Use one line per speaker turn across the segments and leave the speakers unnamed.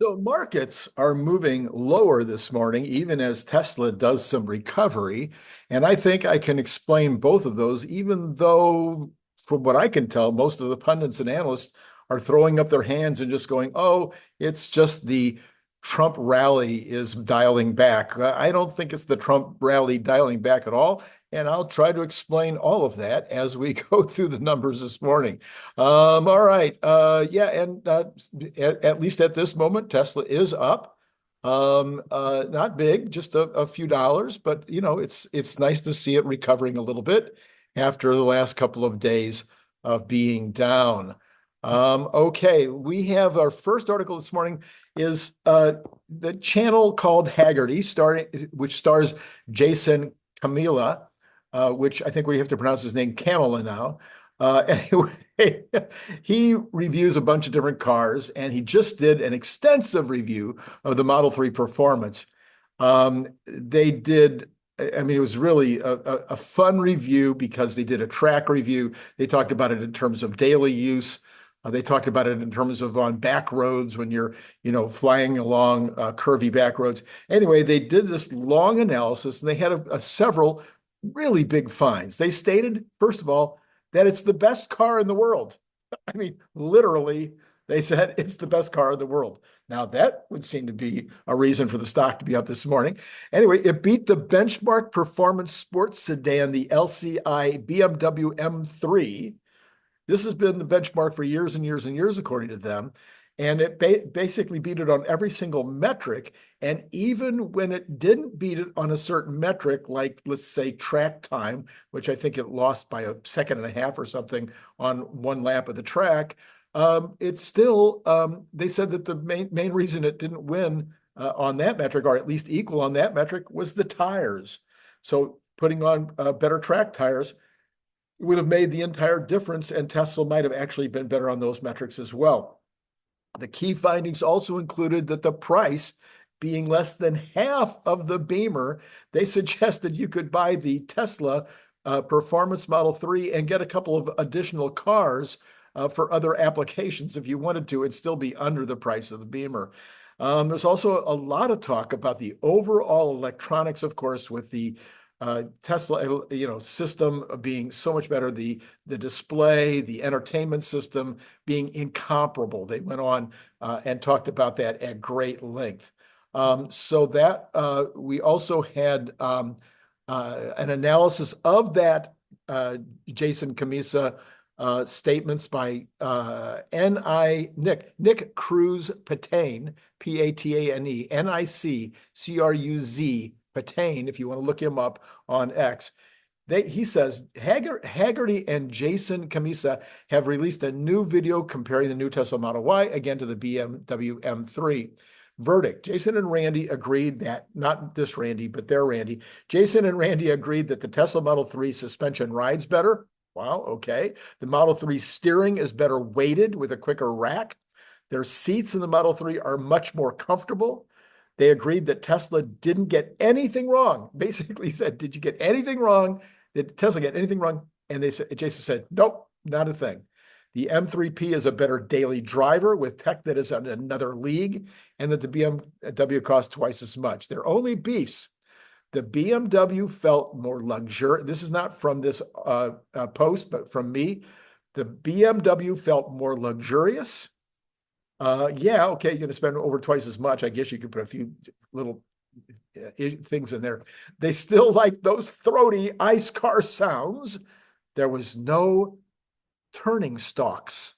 So markets are moving lower this morning, even as Tesla does some recovery. And I think I can explain both of those, even though, from what I can tell, most of the pundits and analysts are throwing up their hands and just going, oh, it's just the Trump rally is dialing back. I don't think it's the Trump rally dialing back at all. And I'll try to explain all of that as we go through the numbers this morning. All right. Yeah, and at least at this moment, Tesla is up. Not big, just a few dollars, but it's nice to see it recovering a little bit after the last couple of days of being down. Okay, we have our first article this morning is the channel called Haggerty, which stars Jason Camila, which I think we have to pronounce his name Camila now. Anyway, he reviews a bunch of different cars, and he just did an extensive review of the Model 3 performance. They did, I mean, it was really a fun review because they did a track review. They talked about it in terms of daily use. They talked about it in terms of on back roads when you're, flying along curvy back roads. Anyway, they did this long analysis, and they had several really big finds. They stated, first of all, that it's the best car in the world. I mean, literally, they said it's the best car in the world. Now, that would seem to be a reason for the stock to be up this morning. Anyway, it beat the benchmark performance sports sedan, the LCI BMW M3. This has been the benchmark for years and years and years, according to them. And it basically beat it on every single metric. And even when it didn't beat it on a certain metric, like let's say track time, which I think it lost by a second and a half or something on one lap of the track, it's still, they said that the main reason it didn't win on that metric, or at least equal on that metric, was the tires. So putting on better track tires would have made the entire difference, and Tesla might have actually been better on those metrics as well. The key findings also included that the price being less than half of the Beamer, they suggested you could buy the Tesla Performance Model 3 and get a couple of additional cars for other applications if you wanted to, and still be under the price of the Beamer. There's also a lot of talk about the overall electronics, of course, with the Tesla, system being so much better, the display, the entertainment system being incomparable. They went on and talked about that at great length. So that we also had an analysis of that Jason Camisa statements by Nick Cruz Patane, Patane, NICCRUZ Patane, if you want to look him up on X. He says Haggerty and Jason Camisa have released a new video comparing the new Tesla Model Y again to the BMW M3. Verdict: Jason and Randy agreed that, not this Randy, but their Randy. Jason and Randy agreed that the Tesla Model 3 suspension rides better. Wow, okay. The Model 3 steering is better weighted with a quicker rack. Their seats in the Model 3 are much more comfortable. They agreed that Tesla didn't get anything wrong. Basically said, did you get anything wrong? Did Tesla get anything wrong? And Jason said, nope, not a thing. The M3P is a better daily driver with tech that is in another league, and that the BMW costs twice as much. Their only beefs: the BMW felt more luxurious. This is not from this post, but from me. The BMW felt more luxurious. Yeah, okay, you're going to spend over twice as much. I guess you could put a few little things in there. They still like those throaty ice car sounds. There was no turning stalks.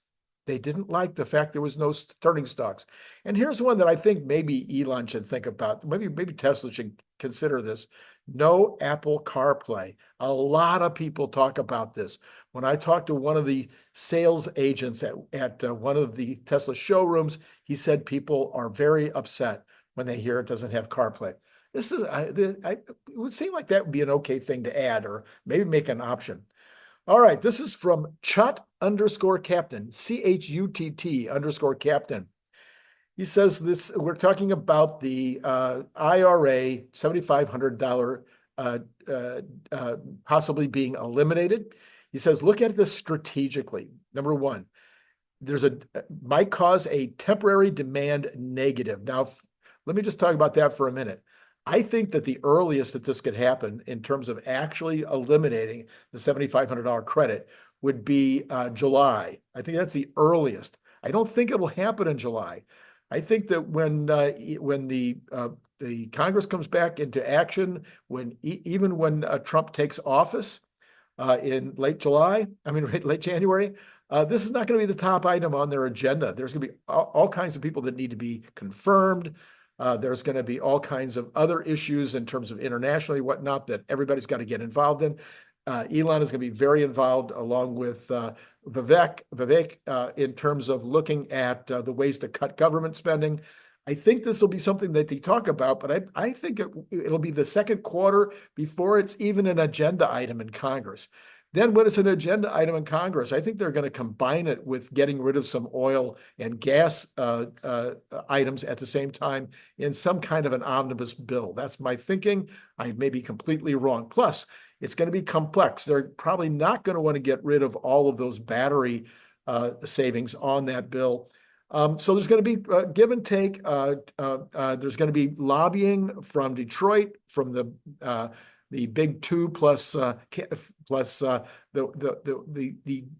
They didn't like the fact there was no turning stalks. And here's one that I think maybe Elon should think about. Maybe Tesla should consider this. No Apple CarPlay. A lot of people talk about this. When I talked to one of the sales agents at one of the Tesla showrooms, he said people are very upset when they hear it doesn't have CarPlay. It would seem like that would be an okay thing to add, or maybe make an option. All right, this is from Chut_Captain, CHUTT_Captain. He says this, we're talking about the IRA $7,500 possibly being eliminated. He says, look at this strategically. Number one, might cause a temporary demand negative. Now, let me just talk about that for a minute. I think that the earliest that this could happen in terms of actually eliminating the $7,500 credit would be July. I think that's the earliest. I don't think it will happen in July. I think that when the Congress comes back into action, even when Trump takes office in late January, this is not going to be the top item on their agenda. There's going to be all kinds of people that need to be confirmed. There's going to be all kinds of other issues in terms of internationally whatnot that everybody's got to get involved in. Elon is going to be very involved along with Vivek in terms of looking at the ways to cut government spending. I think this will be something that they talk about, but I think it'll be the second quarter before it's even an agenda item in Congress. Then when it's an agenda item in Congress, I think they're going to combine it with getting rid of some oil and gas items at the same time in some kind of an omnibus bill. That's my thinking. I may be completely wrong. Plus, it's going to be complex. They're probably not going to want to get rid of all of those battery savings on that bill. So there's going to be give and take. There's going to be lobbying from Detroit, from the big two plus the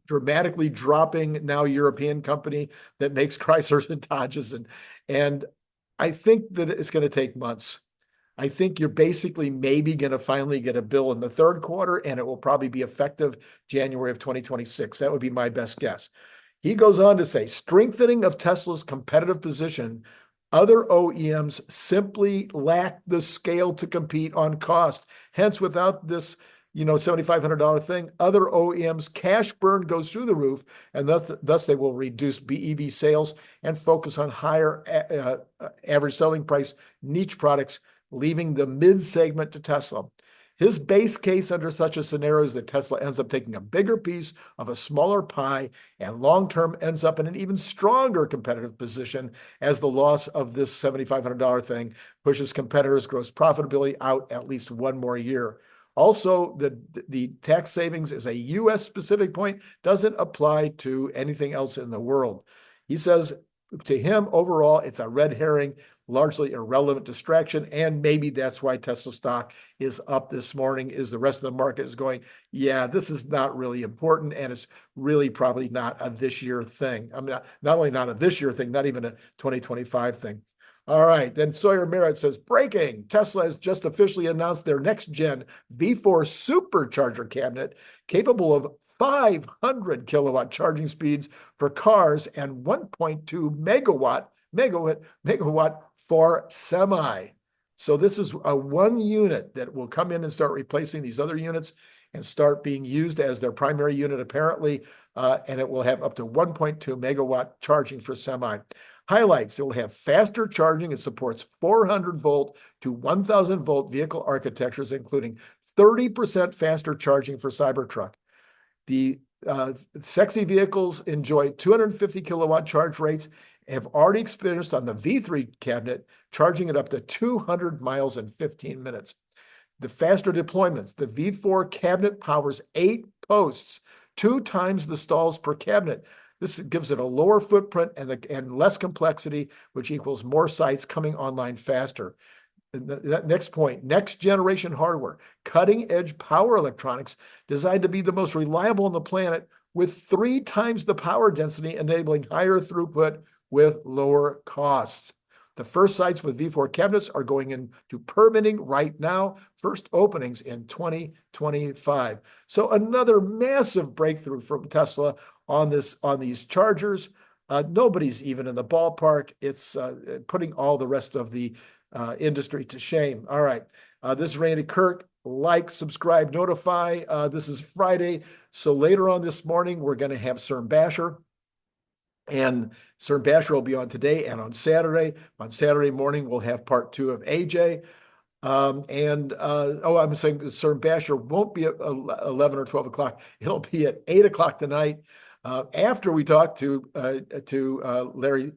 dramatically dropping now European company that makes Chryslers and Dodges, and I think that it's going to take months. I think you're basically maybe going to finally get a bill in the third quarter, and it will probably be effective January of 2026. That would be my best guess. He goes on to say, strengthening of Tesla's competitive position. Other OEMs simply lack the scale to compete on cost. Hence, without this, $7,500 thing, other OEMs' cash burn goes through the roof, and thus they will reduce BEV sales and focus on higher average selling price niche products, leaving the mid-segment to Tesla. His base case under such a scenario is that Tesla ends up taking a bigger piece of a smaller pie and long-term ends up in an even stronger competitive position as the loss of this $7,500 thing pushes competitors' gross profitability out at least one more year. Also, the tax savings is a U.S. specific point, doesn't apply to anything else in the world. He says, to him, overall, it's a red herring, largely irrelevant distraction, and maybe that's why Tesla stock is up this morning, is the rest of the market is going, yeah, this is not really important, and it's really probably not a this year thing. I mean, not only not a this year thing, not even a 2025 thing. All right, then Sawyer Merritt says, breaking, Tesla has just officially announced their next-gen V4 supercharger cabinet capable of 500 kilowatt charging speeds for cars and 1.2 megawatt for semi. So this is a one unit that will come in and start replacing these other units and start being used as their primary unit apparently, and it will have up to 1.2 megawatt charging for semi. Highlights, it will have faster charging. It supports 400 volt to 1000 volt vehicle architectures, including 30% faster charging for Cybertruck. The sexy vehicles enjoy 250 kilowatt charge rates, have already experienced on the V3 cabinet, charging it up to 200 miles in 15 minutes. The faster deployments, the V4 cabinet powers 8 posts, 2 times the stalls per cabinet. This gives it a lower footprint and less complexity, which equals more sites coming online faster. Next point, next generation hardware, cutting edge power electronics designed to be the most reliable on the planet with 3 times the power density, enabling higher throughput with lower costs. The first sites with V4 cabinets are going into permitting right now, first openings in 2025. So another massive breakthrough from Tesla on these chargers. Nobody's even in the ballpark. It's putting all the rest of the industry to shame. All right. This is Randy Kirk. Like, subscribe, notify. This is Friday. So later on this morning, we're going to have Cern Basher. And Cern Basher will be on today and on Saturday. On Saturday morning, we'll have part 2 of AJ. I'm saying Cern Basher won't be at 11 or 12 o'clock. It'll be at 8 o'clock tonight. After we talk to Larry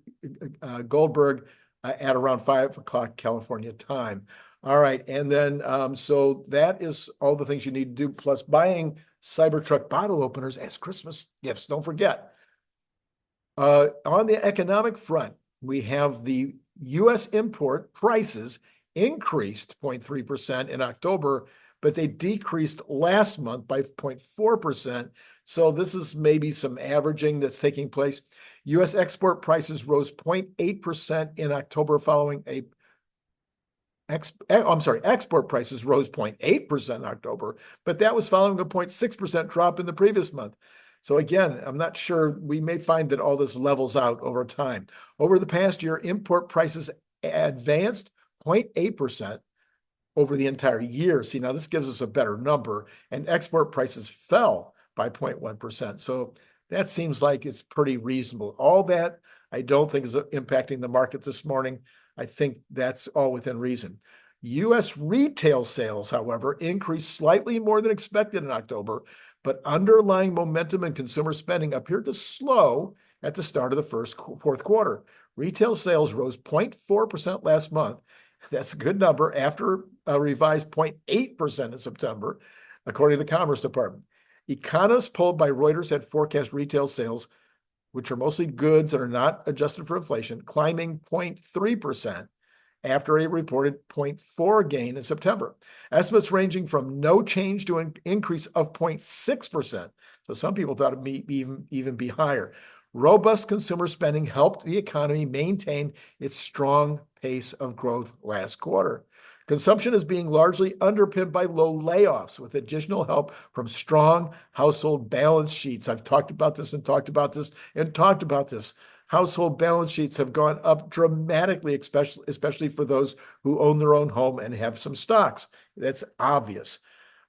Goldberg at around 5 o'clock California time. All right. And then, so that is all the things you need to do, plus buying Cybertruck bottle openers as Christmas gifts. Don't forget. On the economic front, we have the U.S. import prices increased 0.3% in October, but they decreased last month by 0.4%. So this is maybe some averaging that's taking place. U.S. export prices rose 0.8% in October following export prices rose 0.8% in October, but that was following a 0.6% drop in the previous month. So again, I'm not sure. We may find that all this levels out over time. Over the past year, import prices advanced 0.8% over the entire year. See, now this gives us a better number, and export prices fell by 0.1%. So that seems like it's pretty reasonable. All that I don't think is impacting the market this morning. I think that's all within reason. U.S. retail sales, however, increased slightly more than expected in October, but underlying momentum in consumer spending appeared to slow at the start of the fourth quarter. Retail sales rose 0.4% last month. That's a good number after a revised 0.8% in September, according to the Commerce Department. Economists polled by Reuters had forecast retail sales, which are mostly goods that are not adjusted for inflation, climbing 0.3% after a reported 0.4% gain in September. Estimates ranging from no change to an increase of 0.6%. So some people thought it may even be higher. Robust consumer spending helped the economy maintain its strong pace of growth last quarter. Consumption is being largely underpinned by low layoffs with additional help from strong household balance sheets. I've talked about this and talked about this and talked about this. Household balance sheets have gone up dramatically, especially for those who own their own home and have some stocks. That's obvious.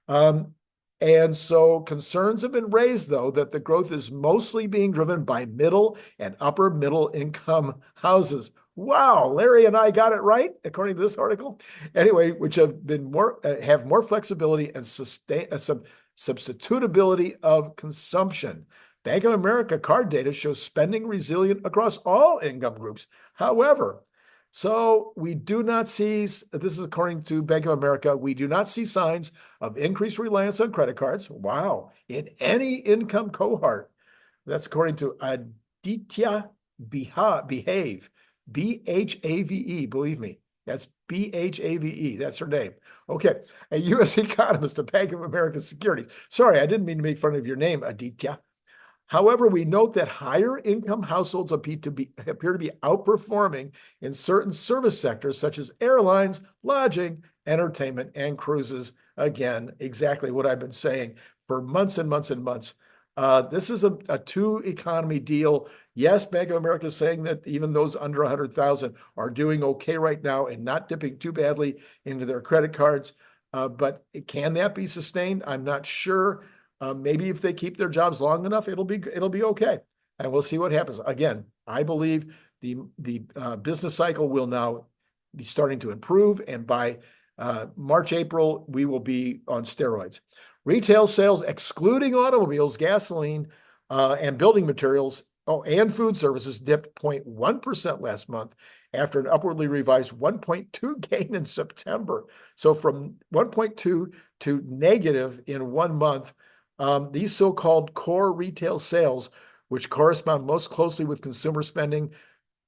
And so concerns have been raised, though, that the growth is mostly being driven by middle and upper middle income houses. Wow, Larry and I got it right, according to this article. Anyway, which have more flexibility and substitutability of consumption. Bank of America card data shows spending resilient across all income groups. However, so we do not see, this is according to Bank of America, we do not see signs of increased reliance on credit cards. Wow, in any income cohort. That's according to 𝐒𝐚𝐤𝐿 Behave, BHAVE, believe me. That's BHAVE. That's her name. Okay, a U.S. economist at Bank of America Securities. Sorry, I didn't mean to make fun of your name, 𝐒𝐚𝐤𝐿. However, we note that higher income households appear to be outperforming in certain service sectors such as airlines, lodging, entertainment, and cruises. Again, exactly what I've been saying for months and months and months. This is a two-economy deal. Yes, Bank of America is saying that even those under 100,000 are doing okay right now and not dipping too badly into their credit cards. But can that be sustained? I'm not sure. Maybe if they keep their jobs long enough, it'll be okay, and we'll see what happens. Again, I believe the business cycle will now be starting to improve, and by March, April, we will be on steroids. Retail sales, excluding automobiles, gasoline, and building materials, and food services, dipped 0.1% last month after an upwardly revised 1.2% gain in September. So from 1.2 to negative in 1 month. These so-called core retail sales, which correspond most closely with consumer spending,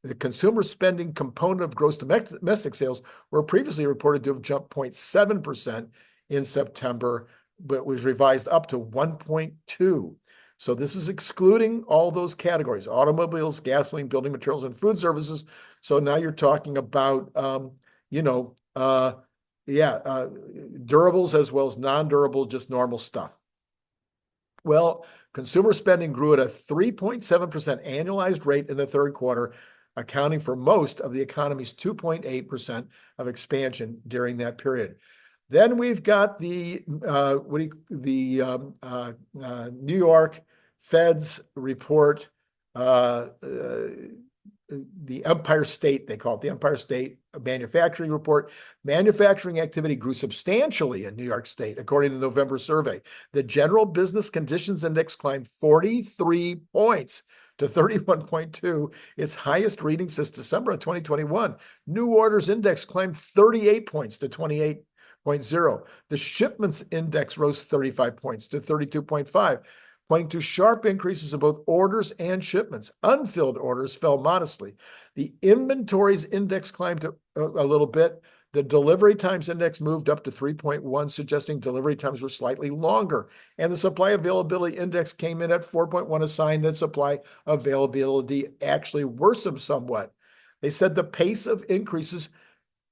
the consumer spending component of gross domestic sales, were previously reported to have jumped 0.7% in September, but was revised up to 1.2%. So this is excluding all those categories: automobiles, gasoline, building materials, and food services. So now you're talking about, durables as well as non-durable, just normal stuff. Well, consumer spending grew at a 3.7% annualized rate in the third quarter, accounting for most of the economy's 2.8% of expansion during that period. Then we've got the New York Fed's report, the Empire State, they call it the Empire State Manufacturing Report. Manufacturing activity grew substantially in New York State, according to the November survey. The General Business Conditions Index climbed 43 points to 31.2, its highest reading since December of 2021. New Orders Index climbed 38 points to 28.0. The Shipments Index rose 35 points to 32.5. pointing to sharp increases in both orders and shipments. Unfilled orders fell modestly. The inventories index climbed a little bit. The delivery times index moved up to 3.1, suggesting delivery times were slightly longer. And the supply availability index came in at 4.1, a sign that supply availability actually worsened somewhat. They said the pace of increases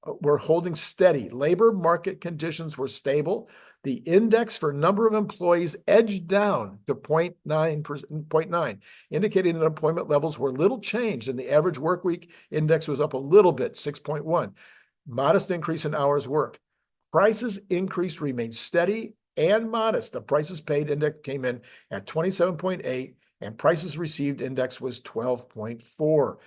were holding steady. Labor market conditions were stable. The index for number of employees edged down to 0.9, indicating that employment levels were little changed, and the average work week index was up a little bit, 6.1. Modest increase in hours worked. Prices increased remained steady and modest. The prices paid index came in at 27.8, and prices received index was 12.4.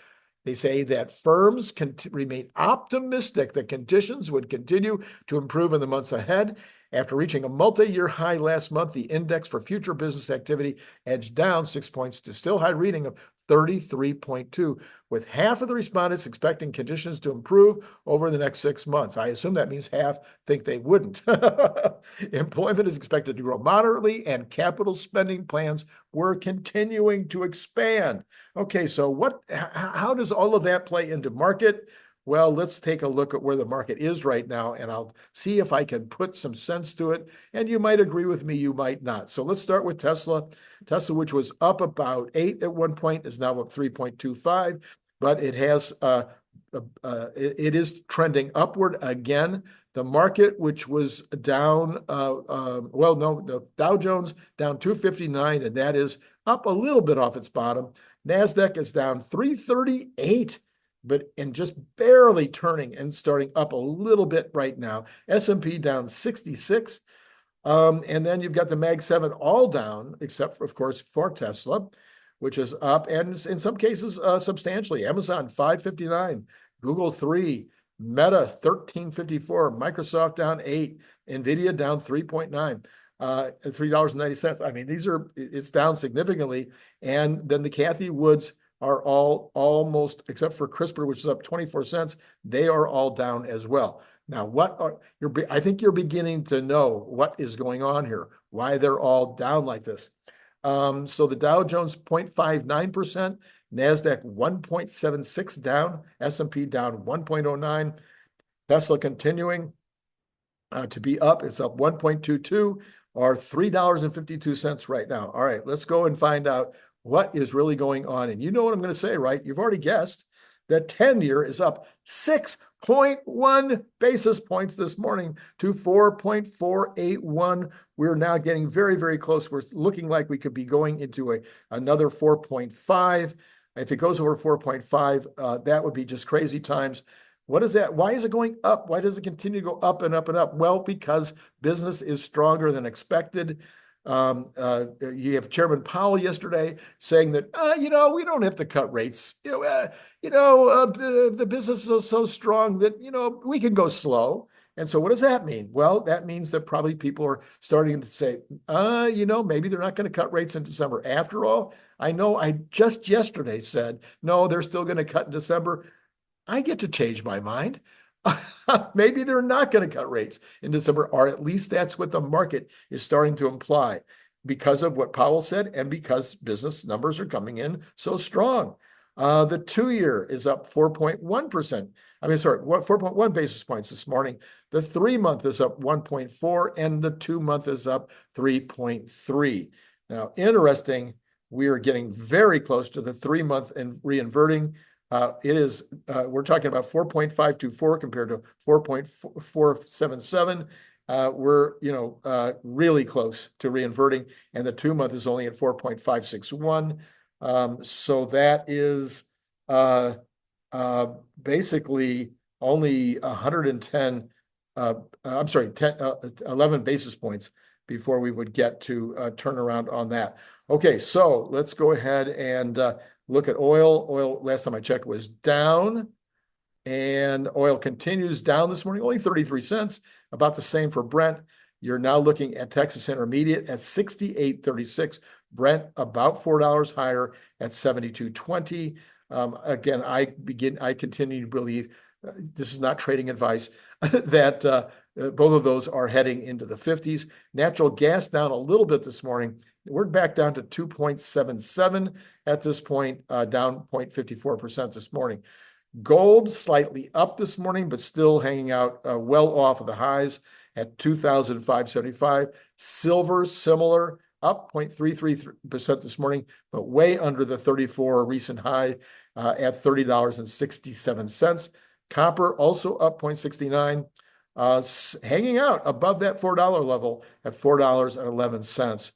They say that firms can remain optimistic that conditions would continue to improve in the months ahead. After reaching a multi-year high last month, the index for future business activity edged down 6 points to still high reading of 33.2, with half of the respondents expecting conditions to improve over the next 6 months. I assume that means half think they wouldn't. Employment is expected to grow moderately, and capital spending plans were continuing to expand. Okay, so how does all of that play into market? Well, let's take a look at where the market is right now, and I'll see if I can put some sense to it. And you might agree with me, you might not. So let's start with Tesla. Tesla, which was up about 8 at one point, is now up 3.25, but it is trending upward again. The market, which was down, the Dow Jones down 259, and that is up a little bit off its bottom. NASDAQ is down 338. And just barely turning and starting up a little bit right now. S&P down 66. And then you've got the Mag 7 all down, except for, of course, for Tesla, which is up, and in some cases substantially. Amazon 559, Google 3, Meta 1354, Microsoft down 8, NVIDIA down 3.9. $3.90. I mean, it's down significantly. And then the Cathie Woods are all almost, except for CRISPR, which is up 24 cents, they are all down as well. Now, I think you're beginning to know what is going on here, why they're all down like this. So the Dow Jones 0.59%, NASDAQ 1.76 down, S&P down 1.09, Tesla continuing to be up. It's up 1.22 or $3.52 right now. All right, let's go and find out what is really going on. And you know what I'm going to say, right? You've already guessed that 10-year is up 6.1 basis points this morning to 4.481. We're now getting very, very close. We're looking like we could be going into another 4.5. If it goes over 4.5, that would be just crazy times. What is that? Why is it going up? Why does it continue to go up and up and up? Well, because business is stronger than expected. You have Chairman Powell yesterday saying that, we don't have to cut rates. The business is so strong that, we can go slow. And so what does that mean? Well, that means that probably people are starting to say, maybe they're not going to cut rates in December. After all, I know I just yesterday said, no, they're still going to cut in December. I get to change my mind. Maybe they're not going to cut rates in December, or at least that's what the market is starting to imply because of what Powell said and because business numbers are coming in so strong. The 2-year is up 4.1%. 4.1 basis points this morning. The 3-month is up 1.4, and the 2-month is up 3.3. Now, interesting, we are getting very close to the 3-month and reinverting. We're talking about 4.524 compared to 4.477. We're, really close to reinverting, and the 2-month is only at 4.561. So that is basically only 11 basis points before we would get to turn around on that. Okay, so let's go ahead and look at oil. Oil, last time I checked, was down, and oil continues down this morning, only 33 cents, about the same for Brent. You're now looking at Texas Intermediate at 68.36, Brent about $4 higher at 72.20. Again, I continue to believe, this is not trading advice, that both of those are heading into the 50s. Natural gas down a little bit this morning, We're back down to 2.77 at this point, down 0.54% this morning. Gold slightly up this morning, but still hanging out well off of the highs at 2,575. Silver, similar, up 0.33% this morning, but way under the 34 recent high at $30.67. Copper also up 0.69, hanging out above that $4 level at $4.11.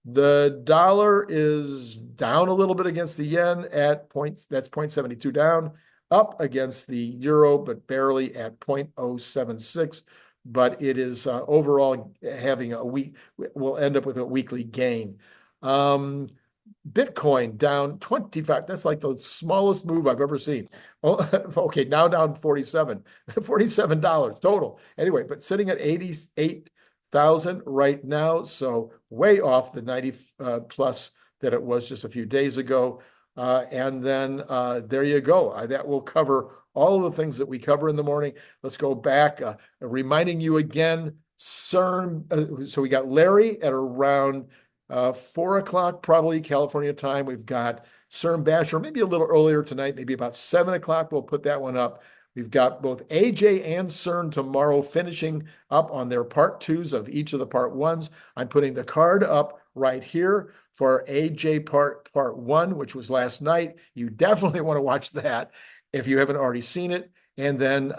The dollar is down a little bit against the yen at that's 0.72 down, up against the euro, but barely at 0.076. But it is overall having a week, we'll end up with a weekly gain. Bitcoin down 25. That's like the smallest move I've ever seen. Oh, okay, now down 47, $47 total. Anyway, but sitting at 88,000 right now, so way off the 90 plus that it was just a few days ago. And then there you go. That will cover all of the things that we cover in the morning. Let's go back, reminding you again, Cern. So we got Larry at around 4 o'clock, probably California time. We've got Cern Basher, maybe a little earlier tonight, maybe about 7 o'clock. We'll put that one up. We've got both AJ and Cern tomorrow finishing up on their part twos of each of the part ones. I'm putting the card up right here for AJ part one, which was last night. You definitely want to watch that if you haven't already seen it. And then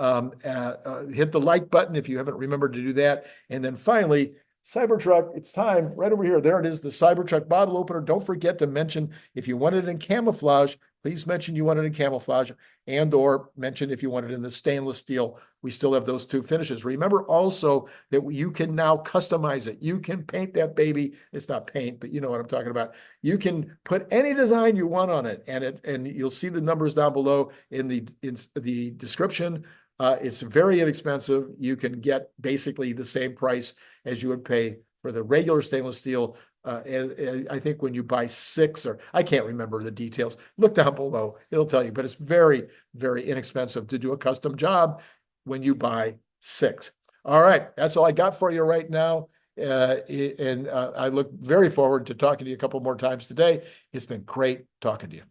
hit the like button if you haven't remembered to do that. And then finally, Cybertruck, it's time, right over here. There it is, the Cybertruck bottle opener. Don't forget to mention if you want it in camouflage, please mention you want it in camouflage, and or mention if you want it in the stainless steel. We still have those two finishes. Remember also that you can now customize it. You can paint that baby. It's not paint, but you know what I'm talking about. You can put any design you want on it, and you'll see the numbers down below in the description. It's very inexpensive. You can get basically the same price as you would pay for the regular stainless steel. I think when you buy 6, or I can't remember the details, look down below, it'll tell you, but it's very, very inexpensive to do a custom job when you buy 6. All right, that's all I got for you right now. And I look very forward to talking to you a couple more times today. It's been great talking to you.